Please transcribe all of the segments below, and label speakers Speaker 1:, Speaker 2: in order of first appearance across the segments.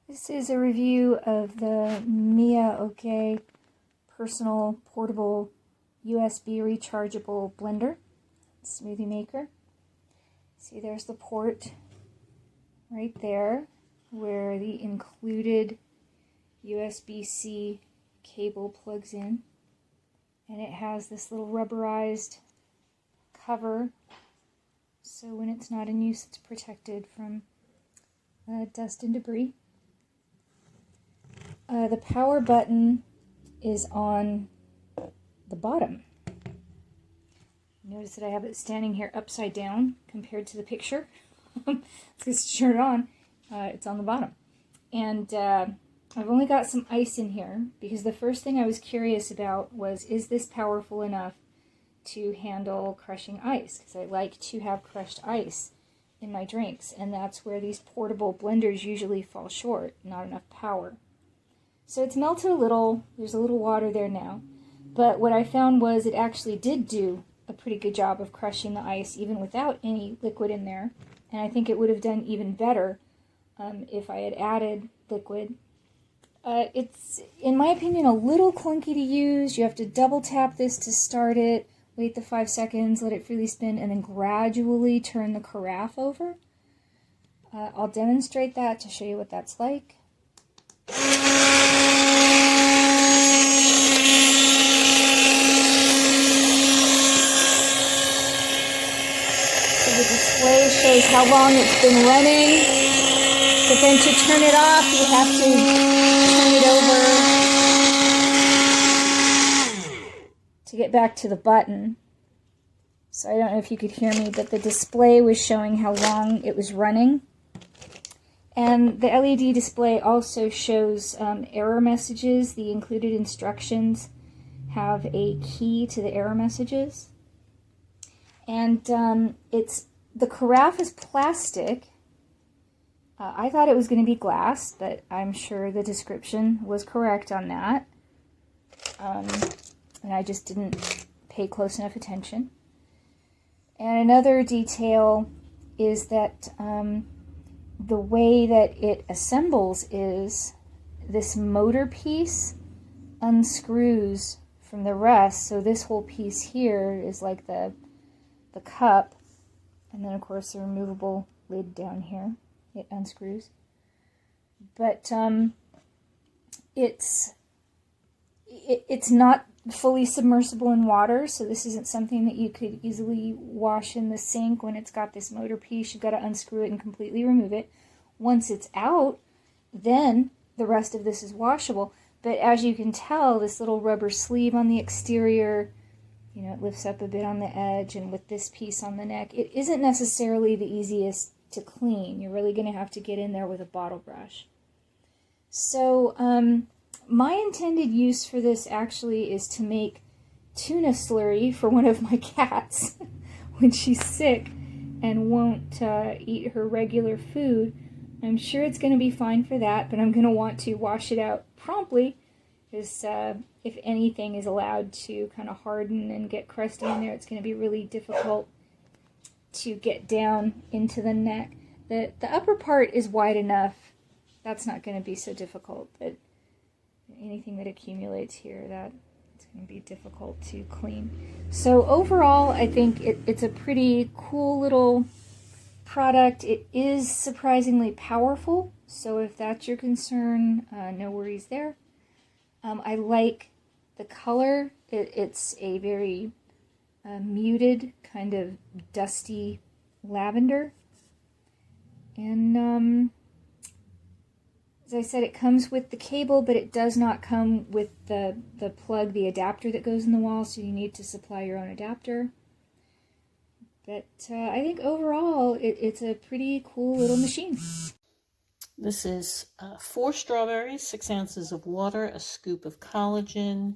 Speaker 1: This is a review of the MIAOKE personal portable USB rechargeable blender smoothie maker. See, there's the port right there where the included USB-C cable plugs in, and it has this little rubberized cover so when it's not in use it's protected from dust and debris. The power button is on the bottom. Notice that I have it standing here upside down compared to the picture. Let's turn it on. It's on the bottom. And I've only got some ice in here because the first thing I was curious about was, is this powerful enough to handle crushing ice? Because I like to have crushed ice in my drinks, and that's where these portable blenders usually fall short, not enough power. So it's melted a little, there's a little water there now, but what I found was it actually did do a pretty good job of crushing the ice even without any liquid in there, and I think it would have done even better if I had added liquid. It's, in my opinion, a little clunky to use. You have to double tap this to start it, wait the 5 seconds, let it freely spin, and then gradually turn the carafe over. I'll demonstrate that to show you what that's like. So the display shows how long it's been running, but then to turn it off you have to turn it over to get back to the button. So I don't know if you could hear me, but the display was showing how long it was running. And the LED display also shows error messages. The included instructions have a key to the error messages. And the carafe is plastic. I thought it was going to be glass, but I'm sure the description was correct on that. And I just didn't pay close enough attention. And another detail is that the way that it assembles is this motor piece unscrews from the rest. So this whole piece here is like the cup, and then of course the removable lid down here, it unscrews. But it's not fully submersible in water, so this isn't something that you could easily wash in the sink when it's got this motor piece. You've got to unscrew it and completely remove it. Once it's out, then the rest of this is washable. But as you can tell, this little rubber sleeve on the exterior, you know, it lifts up a bit on the edge, and with this piece on the neck, it isn't necessarily the easiest to clean. You're really going to have to get in there with a bottle brush. So, my intended use for this actually is to make tuna slurry for one of my cats when she's sick and won't eat her regular food. I'm sure it's going to be fine for that, but I'm going to want to wash it out promptly, because if anything is allowed to kind of harden and get crusty in there, it's going to be really difficult to get down into the neck. The upper part is wide enough. That's not going to be so difficult, but anything that accumulates here, that it's going to be difficult to clean. So overall, I think it's a pretty cool little product. It is surprisingly powerful, so if that's your concern, no worries there. I like the color. It's a very muted, kind of dusty lavender. And as I said, it comes with the cable, but it does not come with the plug, the adapter that goes in the wall, so you need to supply your own adapter. But I think overall, it's a pretty cool little machine.
Speaker 2: This is 4 strawberries, 6 ounces of water, a scoop of collagen.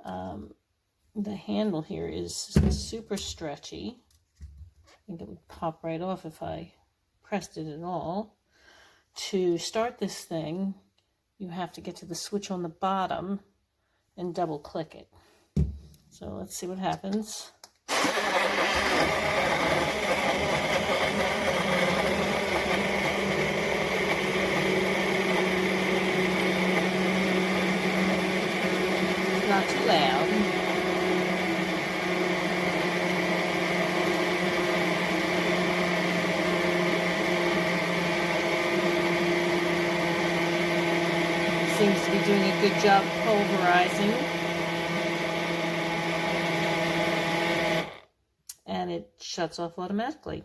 Speaker 2: The handle here is super stretchy. I think it would pop right off if I pressed it at all. To start this thing, you have to get to the switch on the bottom and double click it. So let's see what happens. loud. Seems to be doing a good job pulverizing. And it shuts off automatically.